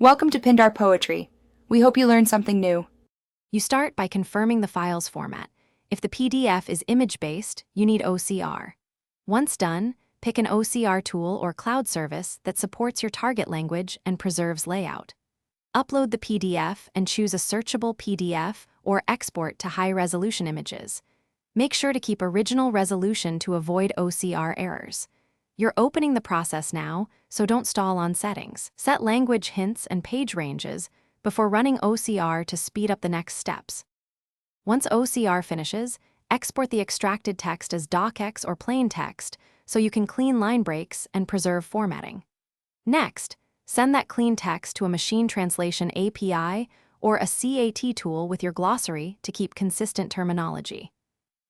Welcome to Pindar Poetry. We hope you learned something new. You start by confirming the file's format. If the PDF is image-based, you need OCR. Once done, pick an OCR tool or cloud service that supports your target language and preserves layout. Upload the PDF and choose a searchable PDF or export to high-resolution images. Make sure to keep original resolution to avoid OCR errors. You're opening the process now, so don't stall on settings. Set language hints and page ranges before running OCR to speed up the next steps. Once OCR finishes, export the extracted text as docx or plain text so you can clean line breaks and preserve formatting. Next, send that clean text to a machine translation API or a CAT tool with your glossary to keep consistent terminology.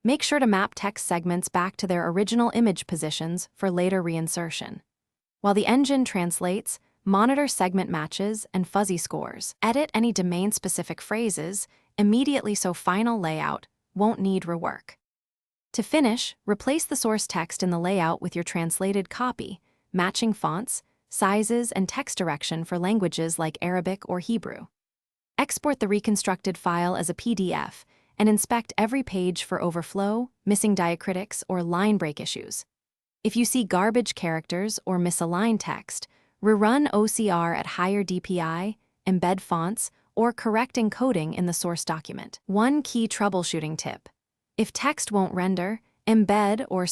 Make sure to map text segments back to their original image positions for later reinsertion. While the engine translates, monitor segment matches and fuzzy scores. Edit any domain-specific phrases immediately so final layout won't need rework. To finish, replace the source text in the layout with your translated copy, matching fonts, sizes, and text direction for languages like Arabic or Hebrew. Export the reconstructed file as a PDF and inspect every page for overflow, missing diacritics, or line break issues. If you see garbage characters or misaligned text, rerun OCR at higher DPI, embed fonts, or correct encoding in the source document. One key troubleshooting tip: if text won't render, embed or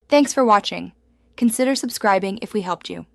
Thanks for watching. Consider subscribing if we helped you.